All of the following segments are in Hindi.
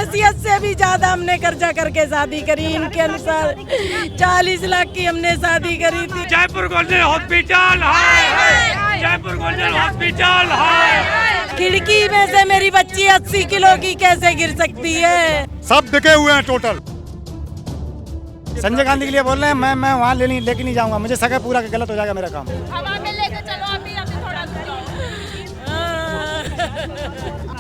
हैसियत से भी ज्यादा हमने कर्जा करके शादी करी। इनके अनुसार 40 लाख की हमने शादी करी थी। जयपुर गोल्डन हॉस्पिटल है, जयपुर गोल्डन हॉस्पिटल है। खिड़की में से मेरी बच्ची 80 किलो की कैसे गिर सकती है? सब बिके हुए हैं टोटल। संजय गांधी के लिए बोल रहे हैं, मैं वहाँ लेके नहीं जाऊंगा, मुझे सगा पूरा गलत हो जाएगा मेरा काम। हवा में लेके चलो, अभी थोड़ा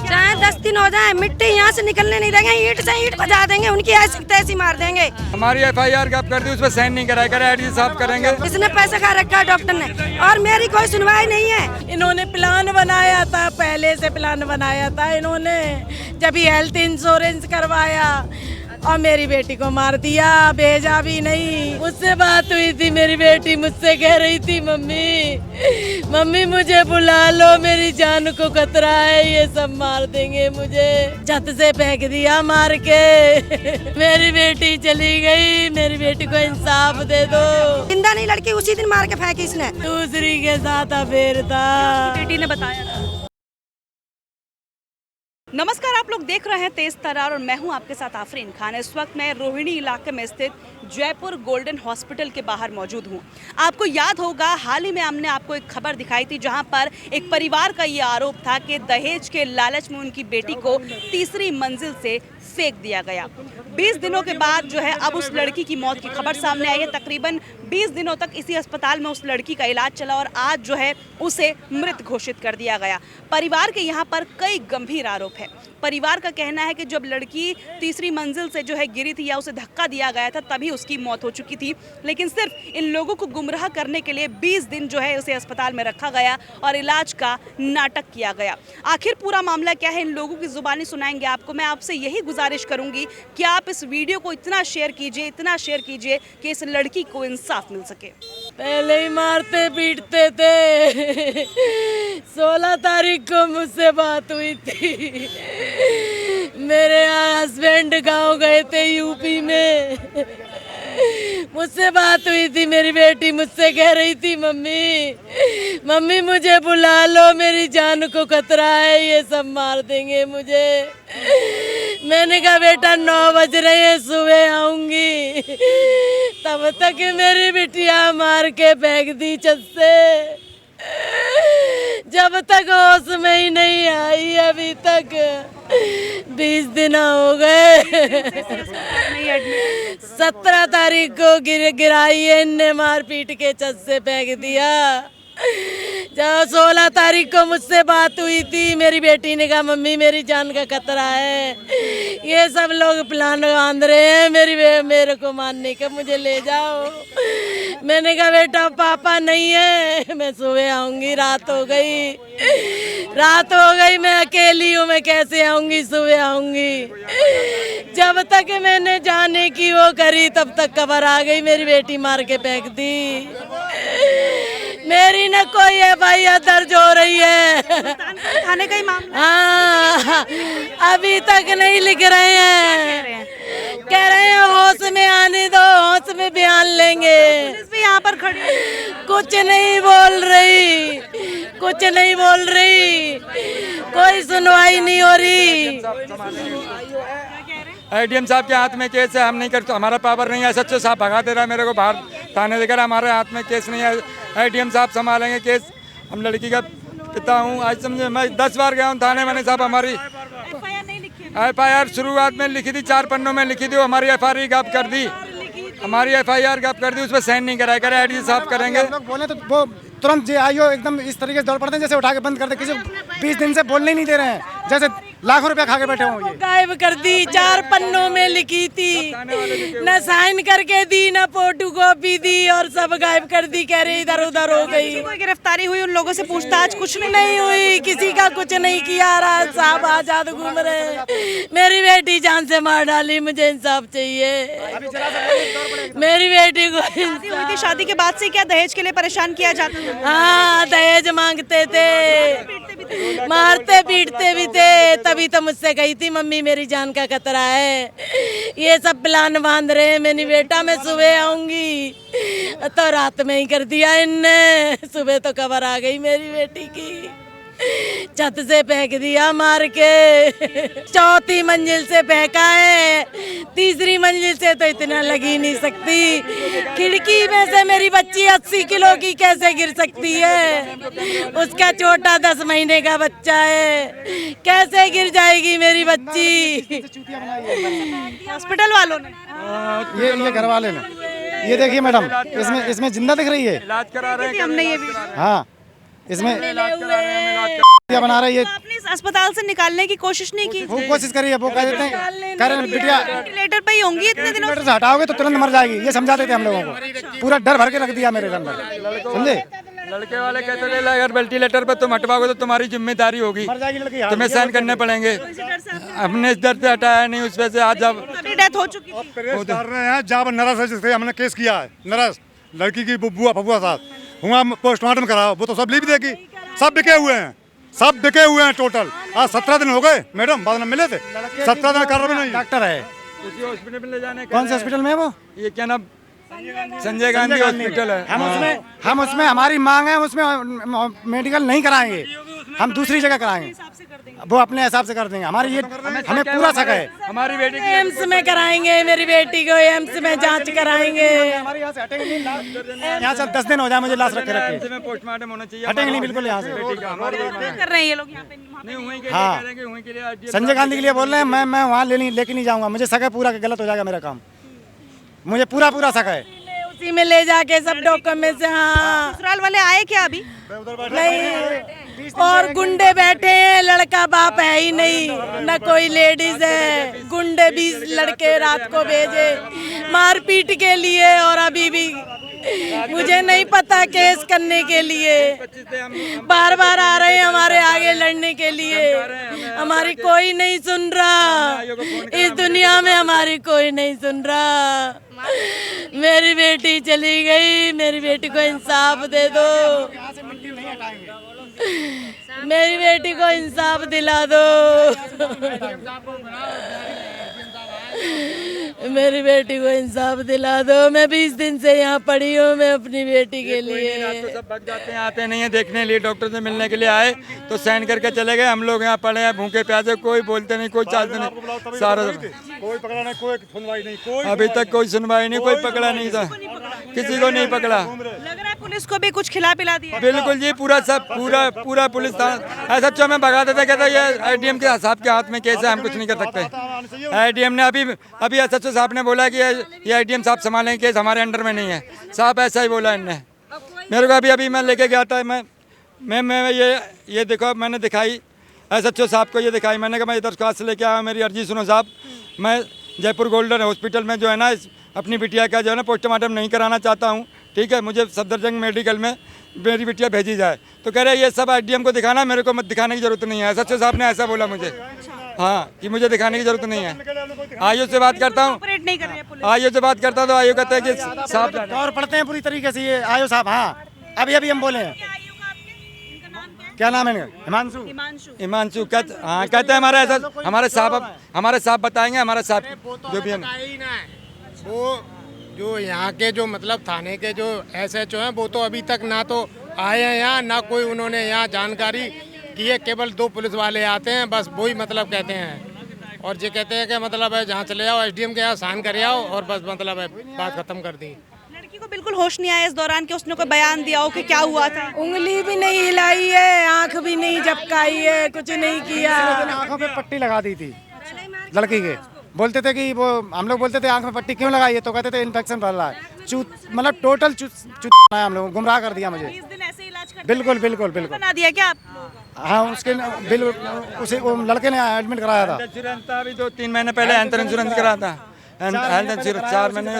चाहे 10 दिन हो जाए, मिट्टी यहाँ से निकलने नहीं देंगे, ईंट से ईंट बजा देंगे, उनकी ऐसी तैसी मार देंगे। हमारी FIR कब कर दी, उसमें साइन नहीं कराया, एडी साफ करेंगे। इसने पैसा खा रखा है डॉक्टर ने, और मेरी कोई सुनवाई नहीं है। इन्होंने प्लान बनाया था, पहले से प्लान बनाया था इन्होंने, जब ये हेल्थ इंश्योरेंस करवाया और मेरी बेटी को मार दिया, भेजा भी नहीं। मुझसे बात हुई थी, मेरी बेटी मुझसे कह रही थी, मम्मी मुझे बुला लो, मेरी जान को खतरा है, ये सब मार देंगे मुझे। छत से फेंक दिया मार के। मेरी बेटी चली गई, मेरी बेटी को इंसाफ दे दो। जिंदा नहीं, लड़की उसी दिन मार के फेंकी इसने। दूसरी के साथ अफेयर था, बेटी ने बताया था। नमस्कार, आप लोग देख रहे हैं तेज तरार और मैं हूं आपके साथ आफरीन खान। इस वक्त मैं रोहिणी इलाके में स्थित जयपुर गोल्डन हॉस्पिटल के बाहर मौजूद हूं। आपको याद होगा, हाल ही में हमने आपको एक खबर दिखाई थी जहां पर एक परिवार का ये आरोप था कि दहेज के लालच में उनकी बेटी को तीसरी मंजिल से फेंक दिया गया। 20 दिनों के बाद जो है अब उस लड़की की मौत की खबर सामने आई है। तकरीबन 20 दिनों तक इसी अस्पताल में उस लड़की का इलाज चला और आज जो है उसे मृत घोषित कर दिया गया। परिवार के यहाँ पर कई गंभीर आरोप है। परिवार का कहना है कि जब लड़की तीसरी मंजिल से जो है गिरी थी या उसे धक्का दिया गया था, तभी उसकी मौत हो चुकी थी। लेकिन सिर्फ इन लोगों को गुमराह करने के लिए 20 दिन जो है उसे अस्पताल में रखा गया और इलाज का नाटक किया गया। आखिर पूरा मामला क्या है, इन लोगों की जुबानी सुनाएंगे आपको। मैं आपसे यही गुजारिश करूंगी कि आप इस वीडियो को इतना शेयर कीजिए कि इस लड़की को इंसाफ मिल सके। पहले ही मारते पीटते थे। 16 तारीख को मुझसे बात हुई थी। मेरे हस्बैंड गांव गए थे यूपी में, मुझसे बात हुई थी। मेरी बेटी मुझसे कह रही थी, मम्मी मुझे बुला लो, मेरी जान को खतरा है, ये सब मार देंगे मुझे। मैंने कहा बेटा 9 बज रहे हैं, सुबह आऊंगी। तब तक मेरी बिटिया मार के फेंक दी छत से। जब तक होश में ही नहीं आई, अभी तक 20 दिन हो गए। 17 तारीख को गिराई है, इनने मार पीट के छत से फेंक दिया। जब 16 तारीख को मुझसे बात हुई थी, मेरी बेटी ने कहा, मम्मी मेरी जान का खतरा है, ये सब लोग प्लान बांध रहे हैं मेरे को मारने का, मुझे ले जाओ। मैंने कहा बेटा पापा नहीं है, मैं सुबह आऊंगी। रात हो गई, मैं अकेली हूँ, मैं कैसे आऊंगी, सुबह आऊंगी। जब तक मैंने जाने की वो करी, तब तक खबर आ गई, मेरी बेटी मार के फेंक दी। मेरी न कोई FIR दर्ज हो रही है, थाने का ही मामला। हाँ, अभी तक नहीं लिख रहे हैं। कह रहे हैं होश में आने दो, होश में बयान लेंगे। यहाँ पर खड़ी कुछ नहीं बोल रही, कोई सुनवाई नहीं हो रही। ADM साहब के हाथ में केस है, हम नहीं करते, हमारा पावर नहीं है। सच्चे साहब भगा दे रहा है मेरे को बाहर थाने देकर, हमारे हाथ में केस नहीं है। ADM साहब संभालेंगे केस। हम लड़की का पिता हूँ, आज समझे मैं 10 बार गया हूँ थाने। मैंने साहब हमारी FIR शुरुआत में लिखी थी, 4 पन्नों में लिखी थी, हमारी FIR गायब कर दी, उसमें साइन नहीं कराया, एडी साफ करेंगे। बोले तो वो तुरंत जे आईओ एकदम इस तरीके से दौड़ पड़ते हैं जैसे उठा के बंद कर दे। किसी 20 दिन से बोलने ही नहीं दे रहे हैं, जैसे लाखों रुपया खा के बैठे हों। गायब कर दी, 4 पन्नों में लिखी थी, न साइन करके दी, न फोटो कॉपी दी, और सब गायब कर दी। कह रहे इधर उधर हो गई। कोई गिरफ्तारी हुई, उन लोगों से पूछताछ कुछ नहीं हुई, किसी का कुछ नहीं किया। साहब आजाद घूम रहे। मेरी बेटी जान से मार डाली, मुझे इंसाफ चाहिए। मेरी बेटी को शादी के बाद से क्या दहेज के लिए परेशान किया जाता है? हाँ, दहेज मांगते थे, मारते पीटते भी थे। तभी तो मुझसे कही थी, मम्मी मेरी जान का खतरा है, ये सब प्लान बांध रहे हैं। मैंने बेटा मैं सुबह आऊंगी, तो रात में ही कर दिया इनने। सुबह तो खबर आ गई मेरी बेटी की। छत से फेंक दिया मार के। चौथी मंजिल से फेंका है, तीसरी मंजिल से तो इतना लग ही नहीं सकती। खिड़की में से मेरी बच्ची 80 किलो की कैसे गिर सकती है? उसका छोटा 10 महीने का बच्चा है, कैसे गिर जाएगी मेरी बच्ची? हॉस्पिटल वालों ने ये घर वाले ने, ये देखिए मैडम, इसमें जिंदा दिख रही है। इलाज करा रहे हैं, हमने ये भी हाँ, इसमें क्या बना रही है? आपने इस अस्पताल से निकालने की कोशिश नहीं की? वो कोशिश करी है, वो कह देते हैं, कह रहे हैं बिटिया वेंटिलेटर पे ही होंगी इतने दिनों वेंटिलेटर से हटाओगे तो तुरंत मर जाएगी, ये समझा देते हम लोगों को। पूरा डर भर के रख दिया मेरे अंदर, समझे? लड़के वाले कहते थे अगर वेंटिलेटर पे तुम हटवाओगे तो तुम्हारी जिम्मेदारी होगी, मर जाएगी लड़की। तुम्हें सहन करने पड़ेंगे। हमने इस दर्द से हटाया नहीं, उस वजह से आज जब अभी डेथ हो चुकी थी। प्रेस कर रहे हैं जब नरस है जिससे हमने केस किया है, नरस लड़की की बुआ फबुआ साथ हुआ, पोस्टमार्टम कराओ, वो तो सब लीव देगी। सब बिके हुए हैं, सब बिके हुए हैं टोटल। आज 17 दिन हो गए मैडम, बाद में मिले थे 17 दिन कर रहे नहीं। डॉक्टर है, उसी हॉस्पिटल में ले जाने। कौन से हॉस्पिटल में है वो? ये क्या नाम, संजय गांधी हॉस्पिटल है। हम उसमें हमारी मांग है, उसमें मेडिकल नहीं कराएंगे, हम दूसरी जगह कराएंगे, वो अपने हिसाब से कर देंगे। हमारी ये हमें पूरा शक है। हमारी बेटी की एम्स में कराएंगे, मेरी बेटी को एम्स में जांच कराएंगे। हमारे यहाँ से हटेंगे नहीं, यहाँ से 10 दिन हो जाए मुझे लाश रखे रखे, में पोस्टमार्टम होना चाहिए। हटेंगे नहीं बिल्कुल यहाँ से। कर रहे हैं ये लोग यहाँ पे नहीं हुई के हाँ। लिए करेंगे, हुई के लिए संजय गांधी के लिए बोल रहे हैं, मैं वहाँ लेके नहीं जाऊँगा, मुझे शक है पूरा कि गलत हो जाएगा मेरा काम, मुझे पूरा शक है। उसी में ले जाके सब डॉक्यूमेंट से। हाँ, ससुराल वाले आए क्या अभी? नहीं, और गुंडे बैठे हैं, लड़का बाप है ही नहीं, न कोई लेडीज है। गुंडे 20 लड़के रात को भेजे मारपीट के लिए, और अभी भी मुझे नहीं पता केस करने के लिए। बार बार आ रहे हैं हमारे आगे लड़ने के लिए, हमारी कोई नहीं सुन रहा। इस दुनिया में हमारी कोई नहीं सुन रहा। मेरी बेटी चली गई, मेरी बेटी को इंसाफ दे दो, मेरी बेटी को इंसाफ दिला दो, मेरी बेटी को इंसाफ दिला दो। मैं 20 दिन से यहाँ पड़ी हूँ, मैं अपनी बेटी के लिए। सब भाग जाते हैं, आते नहीं है देखने लिए, डॉक्टर से मिलने के लिए आए तो साइन करके चले गए। हम लोग यहाँ पड़े हैं भूखे प्यासे, कोई बोलते नहीं, कोई चालते नहीं, सारा कोई पकड़ा नहीं, कोई सुनवाई नहीं, कोई अभी तक कोई सुनवाई नहीं, कोई पकड़ा नहीं था, किसी को नहीं पकड़ा। लग रहा है पुलिस को भी कुछ खिला पिला दिया। बिल्कुल जी, पूरा पुलिस थाना ऐसा जो हमें भगा देते, कहते ये एडीएम के साहब के हाथ में केस है, हम कुछ नहीं कर सकते। एडीएम ने अभी एसएचओ साहब ने बोला कि ये एडीएम साहब संभालेंगे केस, हमारे अंडर में नहीं है। साहब ऐसा ही बोला इनने मेरे को। अभी मैं लेके गया था, मैं ये देखो, मैंने दिखाई एसएचओ साहब को, ये दिखाई मैंने कहा मैं इधर दरख्वास्त लेके आया, मेरी अर्जी सुनो साहब। मैं जयपुर गोल्डन हॉस्पिटल में जो है ना अपनी बिटिया का जो है ना पोस्टमार्टम नहीं कराना चाहता हूँ, ठीक है, मुझे सफदरजंग मेडिकल में मेरी बिटिया भेजी जाए। तो कह रहे ये सब एडीएम को दिखाना, मेरे को मत दिखाने की जरूरत नहीं है। एसएचओ साहब ने ऐसा बोला मुझे, हाँ, कि मुझे दिखाने की जरूरत नहीं है। आयु से बात करता हूँ, आयु से बात करता हूँ तो आयु कहते हैं कि साहब दौर पड़ते हैं पूरी तरीके से ये आयो साहब। हाँ, अभी हम बोले हैं, क्या नाम है? हिमांशु। हिमांशु कहते हैं हमारे साहब बताएंगे, हमारे साहब जो भी है वो जो यहाँ के जो मतलब थाने के जो एसएचओ हैं, वो तो अभी तक ना तो आए हैं यहाँ, ना कोई उन्होंने यहाँ जानकारी की है। केवल 2 पुलिस वाले आते हैं, बस वही मतलब कहते हैं, और ये कहते हैं कि मतलब है जहाँ चले जाओ एसडीएम के यहाँ साइन कर आओ, और बस मतलब है बात खत्म कर दी। लड़की को बिल्कुल होश नहीं आया इस दौरान कि उसने कोई बयान दिया हो कि क्या हुआ था। उंगली भी नहीं हिलाई है, आंख भी नहीं झपकाई है, कुछ नहीं किया। आंखों पे पट्टी लगा दी थी लड़की के, बोलते थे कि वो, हम लोग बोलते थे आंख में पट्टी क्यों लगाई है, तो कहते थे इन्फेक्शन फैल रहा है। मतलब टोटल हम लोग गुमराह कर दिया मुझे। 20 दिन ऐसे इलाज कर बिल्कुल बना दिया क्या आप? हाँ, उसके उसे वो लड़के ने एडमिट कराया था। अभी 2-3 महीने पहले हेल्थ इंश्योरेंस कराया था, हेल्थ इंश्योरेंस 4 महीने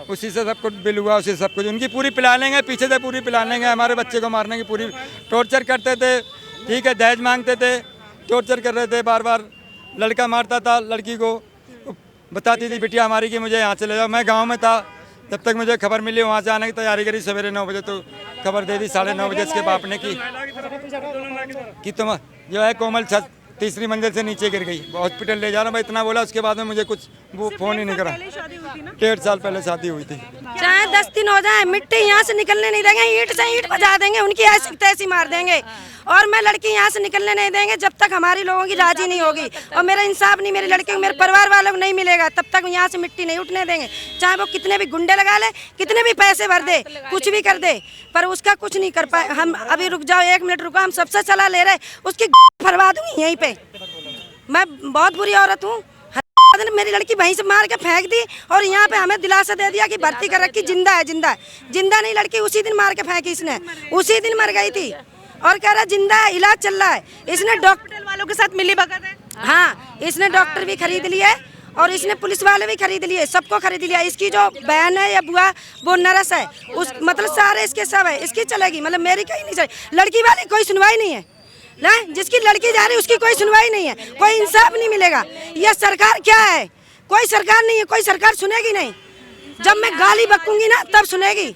उसी से सब कुछ बिल हुआ, उसी सब कुछ उनकी पूरी पिला लेंगे, पीछे से पूरी पिला लेंगे। हमारे बच्चे को मारने की पूरी टॉर्चर करते थे, ठीक है, दहेज मांगते थे, टॉर्चर कर रहे थे, बार लड़का मारता था लड़की को, बताती थी बिटिया हमारी कि मुझे यहाँ चले जाओ। मैं गांव में था, जब तक मुझे खबर मिली वहाँ से आने की तैयारी करी, सवेरे 9 बजे तो खबर दे दी, 9:30 बजे इसके बाप ने कि तुम जो है कोमल 3री मंजिल से नीचे गिर गई, हॉस्पिटल ले जा रहा हूँ। मैं इतना बोला, उसके बाद में मुझे कुछ वो फ़ोन ही नहीं करा। 1.5 साल पहले शादी हुई थी। चाहे 10 दिन हो जाए, मिट्टी यहाँ से निकलने नहीं देंगे, ईंट से ईंट बजा देंगे, उनकी ऐसी तैसी मार देंगे। और मैं लड़की यहाँ से निकलने नहीं देंगे जब तक हमारी लोगों की राजी नहीं होगी और मेरा इंसाफ नहीं मेरी लड़की को मेरे परिवार वालों को नहीं मिलेगा, तब तक यहाँ से मिट्टी नहीं उठने देंगे। चाहे वो कितने भी गुंडे लगा ले, कितने भी पैसे भर दे, कुछ भी कर दे, पर उसका कुछ नहीं कर पाए। हम अभी रुक जाओ, 1 मिनट रुको, हम सबसे सलाह ले रहे, उसकी फरवा दूंगी यहीं पे। मैं बहुत बुरी औरत हूँ, मेरी लड़की वहीं से मार के फेंक दी और यहाँ पे हमें दिलासा दे दिया कि भर्ती कर रखी, जिंदा है। जिंदा जिंदा नहीं, लड़की उसी दिन मार के फेंकी इसने, उसी दिन मर गई थी और कह रहा जिंदा है, इलाज चल रहा है। इसने डॉक्टर वालों के साथ मिली भगत है। हाँ, इसने डॉक्टर भी खरीद लिए और इसने पुलिस वाले भी खरीद लिए, सबको खरीद लिया। इसकी जो बहन है या बुआ वो नर्स है, उस मतलब सारे इसके सब है, इसकी चलेगी, मतलब मेरी कहीं नहीं चलेगी। लड़की वाली कोई सुनवाई नहीं है ना, जिसकी लड़की जा रही है उसकी कोई सुनवाई नहीं है, कोई इंसाफ नहीं मिलेगा। यह सरकार क्या है? कोई सरकार नहीं है, कोई सरकार सुनेगी नहीं। जब मैं गाली बकूंगी ना तब सुनेगी।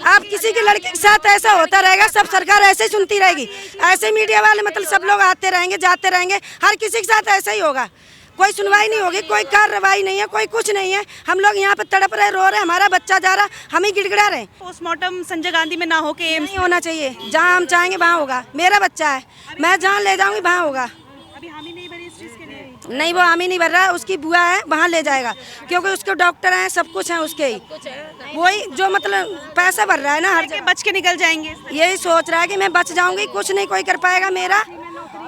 आप किसी की लड़की के साथ ऐसा होता रहेगा, सब सरकार ऐसे ही सुनती रहेगी, ऐसे मीडिया वाले मतलब सब लोग आते रहेंगे जाते रहेंगे, हर किसी के साथ ऐसा ही होगा। कोई सुनवाई नहीं होगी, कोई कार्रवाई नहीं है, कोई कुछ नहीं है। हम लोग यहाँ पे तड़प रहे, रो रहे, हमारा बच्चा जा रहा, हम ही गिड़गिड़ा रहे। पोस्टमार्टम संजय गांधी में ना हो के एम्स नहीं होना चाहिए, जहाँ हम चाहेंगे वहाँ होगा। मेरा बच्चा है, मैं जहाँ ले जाऊँगी वहाँ होगा। अभी हामी नहीं भरी इस चीज के लिए? नहीं, वो हामी नहीं भर रहा, उसकी बुआ है, वहाँ ले जाएगा, क्योंकि उसके डॉक्टर हैं, सब कुछ है उसके ही। वही जो मतलब पैसा भर रहा है ना, हर बच के निकल जाएंगे, यही सोच रहा है कि मैं बच जाऊंगी, कुछ नहीं कोई कर पाएगा मेरा।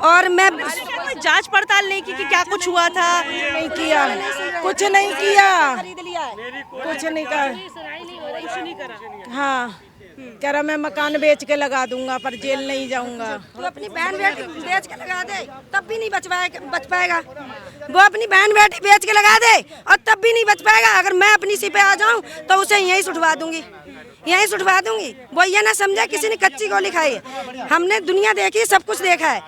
और मैं कोई जांच पड़ताल नहीं की कि क्या कुछ हुआ था? नहीं किया, कुछ नहीं किया, कुछ नहीं कर। हाँ, कह रहा मैं मकान बेच के लगा दूंगा पर जेल नहीं जाऊंगा। तू अपनी बहन बेटी बेच के लगा दे तब भी नहीं बच पाएगा। वो अपनी बहन बेटी बेच के लगा दे और तब भी नहीं बच पाएगा। अगर मैं अपनी सी पे आ जाऊं तो उसे यहीं सुठवा दूंगी, यहीं सुठवा दूंगी। वो ये ना समझा किसी ने कच्ची गोली खाई है। हमने दुनिया देखी, सब कुछ देखा है।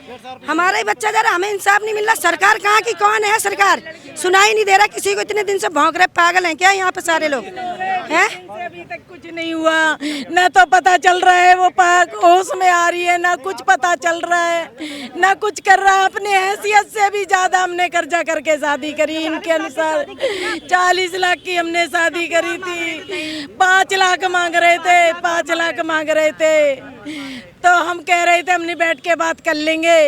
हमारा ही बच्चा जा रहा, हमें इंसाफ नहीं मिल रहा। सरकार कहाँ की कौन है? सरकार सुनाई नहीं दे रहा किसी को। इतने दिन से भौंक रहे, पागल हैं क्या यहाँ पे सारे लोग हैं? अभी तक कुछ नहीं हुआ, न तो पता चल रहा है वो पाक होश में आ रही है, ना कुछ पता चल रहा है, ना कुछ कर रहा है। अपने हैसियत से भी ज्यादा हमने कर्जा करके शादी करी। इनके अनुसार 40 लाख की हमने शादी करी थी, 5 लाख मांग रहे थे, 5 लाख मांग रहे थे। तो हम कह रहे थे हमने बैठ के बात कर लेंगे,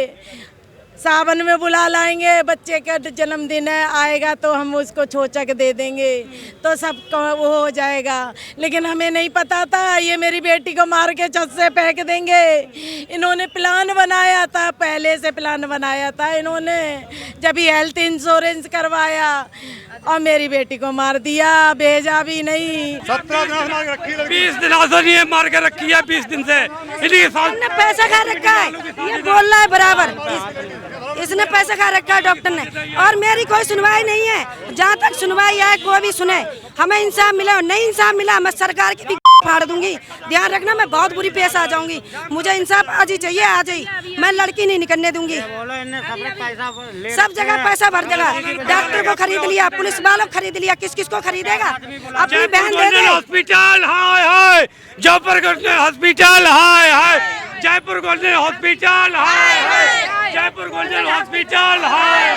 सावन में बुला लाएंगे, बच्चे का जन्मदिन है, आएगा तो हम उसको छोचक दे देंगे तो सब वो हो जाएगा। लेकिन हमें नहीं पता था ये मेरी बेटी को मार के छत से फेंक देंगे। इन्होंने प्लान बनाया था, पहले से प्लान बनाया था इन्होंने, जब ही हेल्थ इंश्योरेंस करवाया और मेरी बेटी को मार दिया, भेजा भी नहीं। 17 दिन मार के रखी 20 दिनों से नहीं मार के रखी है, 20 दिन से इन्हीं साल इसने पैसा खा रखा है, ये बोल रहा है बराबर। इसने पैसा खा रखा है डॉक्टर ने, और मेरी कोई सुनवाई नहीं है। जहाँ तक सुनवाई आए कोई भी सुने, हमें इंसाफ मिला और नहीं इंसाफ मिला मैं सरकार की भी फाड़ दूंगी। ध्यान रखना, मैं बहुत बुरी पेश आ जाऊंगी। मुझे इंसाफ आज ही चाहिए, आज ही। मैं लड़की नहीं निकलने दूंगी। सब जगह पैसा भर देगा, डॉक्टर को खरीद लिया, पुलिस वालों को खरीद लिया, किस किस को खरीदेगा? अपनी बहन दे दे। हॉस्पिटल हाय हाय, जयपुर गोल्डन हॉस्पिटल हाय हाय, जयपुर गोल्डन हॉस्पिटल हाय हाय, जयपुर गोल्डन हॉस्पिटल हाय,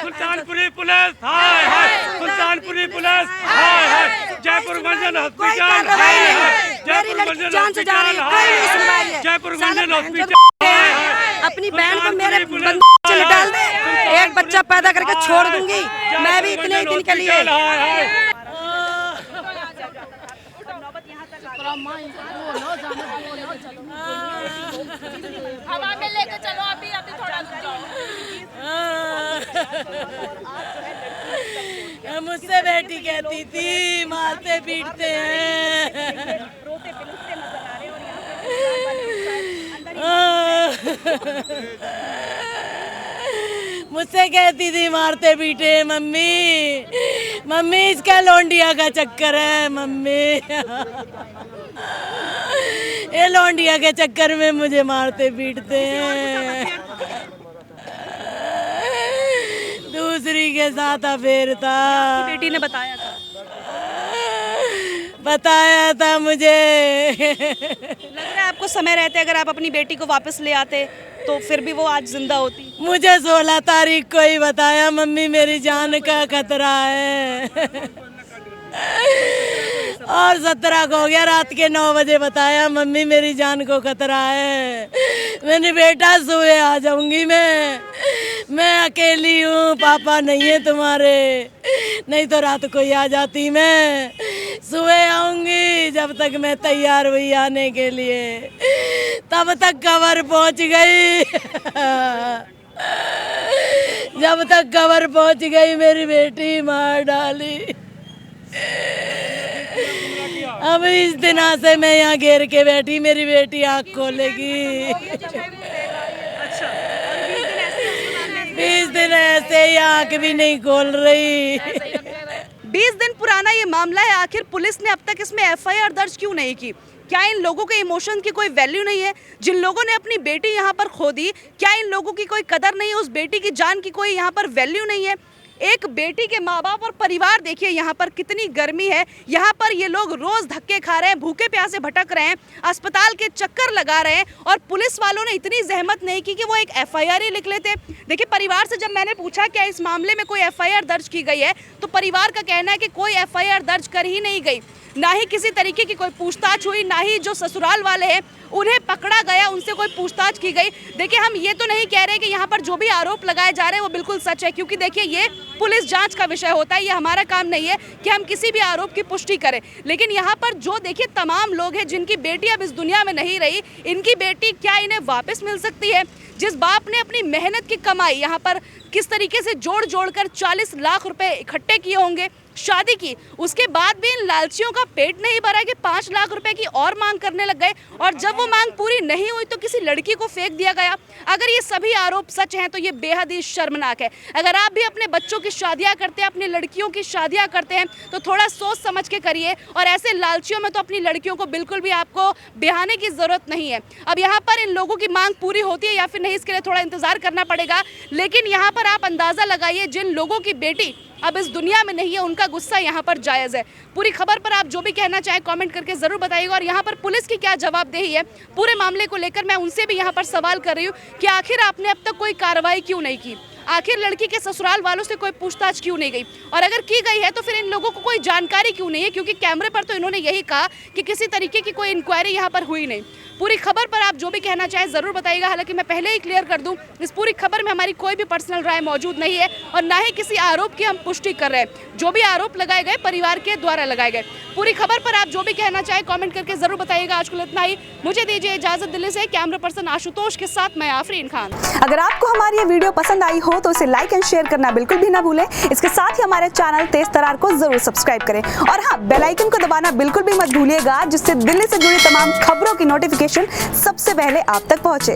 सुल्तानपुरी पुलिस हाय हाय, सुल्तानपुरी पुलिस हाय हाय, जयपुर गोल्डन हॉस्पिटल हाय हाय, जयपुर गोल्डन हॉस्पिटल हाय हाय, जयपुर गोल्डन हॉस्पिटल हाय हाय। अपनी बहन को मेरे बंदूक से डाल दे, एक बच्चा पैदा करके छोड़ दूंगी मैं भी इतने ही दिन के लिए। हवा में लेके चलो, अभी अभी थोड़ा मुझसे बेटी कहती थी मारते पीटते हैं, मुझसे कहती थी मारते पीटे मम्मी, मम्मी इसका लौंडिया का चक्कर है मम्मी, ये लौंडिया के चक्कर में मुझे मारते पीटते हैं। दूसरी के साथ अफेयर था। बेटी ने बताया था मुझे। लग रहा है आपको समय रहते अगर आप अपनी बेटी को वापस ले आते तो फिर भी वो आज जिंदा होती। मुझे 16 तारीख को ही बताया मम्मी मेरी जान का खतरा है, और 17 को हो गया, रात के 9 बजे बताया मम्मी मेरी जान को खतरा है। मैंने बेटा सुबह आ जाऊंगी मैं अकेली हूँ, पापा नहीं है तुम्हारे, नहीं तो रात को ही आ जाती। मैं सुबह आऊंगी, जब तक मैं तैयार हुई आने के लिए तब तक खबर पहुंच गई। जब तक खबर पहुंच गई मेरी बेटी मार डाली। अब इस दिन से मैं यहाँ घेर के बैठी, मेरी बेटी आँख खोलेगी। 20 दिन ऐसे ही आँख भी नहीं खोल रही। 20 दिन पुराना ये मामला है, आखिर पुलिस ने अब तक इसमें एफआईआर दर्ज क्यों नहीं की? क्या इन लोगों के इमोशन की कोई वैल्यू नहीं है? जिन लोगों ने अपनी बेटी यहाँ पर खो दी, क्या इन लोगों की कोई कदर नहीं है? उस बेटी की जान की कोई यहाँ पर वैल्यू नहीं है? एक बेटी के माँ बाप और परिवार देखिए यहाँ पर कितनी गर्मी है। यहाँ पर ये लोग रोज धक्के खा रहे हैं, भूखे प्यासे भटक रहे हैं, अस्पताल के चक्कर लगा रहे हैं, और पुलिस वालों ने इतनी जहमत नहीं की कि वो एक एफआईआर ही लिख लेते। देखिए, परिवार से जब मैंने पूछा क्या इस मामले में कोई एफआईआर दर्ज की गई है, तो परिवार का कहना है कि कोई एफआईआर दर्ज कर ही नहीं गई, ना ही किसी तरीके की कोई पूछताछ हुई, ना ही जो ससुराल वाले हैं उन्हें पकड़ा गया, उनसे कोई पूछताछ की गई। देखिए, हम ये तो नहीं कह रहे कि यहाँ पर जो भी आरोप लगाए जा रहे हैं वो बिल्कुल सच है, क्योंकि देखिए ये पुलिस जांच का विषय होता है, ये हमारा काम नहीं है कि हम किसी भी आरोप की पुष्टि करें। लेकिन यहाँ पर जो देखिए तमाम लोग हैं जिनकी बेटी अब इस दुनिया में नहीं रही, इनकी बेटी क्या इन्हें वापस मिल सकती है? जिस बाप ने अपनी मेहनत की कमाई यहाँ पर किस तरीके से जोड़ जोड़ कर 40 लाख रुपए इकट्ठे किए होंगे, शादी की, उसके बाद भी इन लालचियों का पेट नहीं भरा कि 5 लाख रुपए की और मांग करने लग गए, और जब वो मांग पूरी नहीं हुई तो किसी लड़की को फेंक दिया गया। अगर ये सभी आरोप सच हैं तो ये बेहद ही शर्मनाक है। अगर आप भी अपने बच्चों की शादियां करते हैं, अपनी लड़कियों की शादियां करते हैं, तो थोड़ा सोच समझ के करिए, और ऐसे लालचियों में तो अपनी लड़कियों को बिल्कुल भी आपको बिहाने की जरूरत नहीं है। अब यहाँ पर इन लोगों की मांग पूरी होती है या फिर नहीं, इसके लिए थोड़ा इंतजार करना पड़ेगा। लेकिन यहाँ पर आप अंदाजा लगाइए, जिन लोगों की बेटी अब इस दुनिया में नहीं है उनका गुस्सा यहाँ पर जायज़ है। पूरी खबर पर आप जो भी कहना चाहें कमेंट करके ज़रूर बताइएगा, और यहाँ पर पुलिस की क्या जवाबदेही है पूरे मामले को लेकर मैं उनसे भी यहाँ पर सवाल कर रही हूँ कि आखिर आपने अब तक कोई कार्रवाई क्यों नहीं की, आखिर लड़की के ससुराल वालों से कोई पूछताछ क्यों नहीं गई, और अगर की गई है तो फिर इन लोगों को कोई जानकारी क्यों नहीं है? क्योंकि कैमरे पर तो इन्होंने यही कहा कि किसी तरीके की कोई इंक्वायरी यहाँ पर हुई नहीं। पूरी खबर पर आप जो भी कहना चाहें ज़रूर बताइएगा। हालांकि मैं पहले ही क्लियर कर दूं, इस पूरी खबर में हमारी कोई भी पर्सनल राय मौजूद नहीं है, और ना ही किसी आरोप की हम पुष्टि कर रहे हैं। जो भी आरोप लगाए गए परिवार के द्वारा लगाए गए। पूरी खबर पर आप जो भी कहना चाहें कमेंट करके ज़रूर बताइएगा। आज को इतना ही, मुझे दीजिए इजाज़त। दिल्ली से कैमरा पर्सन आशुतोष के साथ मैं आफरीन खान। अगर आपको हमारी ये वीडियो पसंद आई हो तो इसे लाइक एंड शेयर करना बिल्कुल भी ना भूलें। इसके साथ ही हमारे चैनल तेज तरार को जरूर सब्सक्राइब करें, और हाँ, बेल आइकन को दबाना बिल्कुल भी मत भूलिएगा, जिससे दिल्ली से जुड़ी तमाम खबरों की नोटिफिकेशन सबसे पहले आप तक पहुंचे।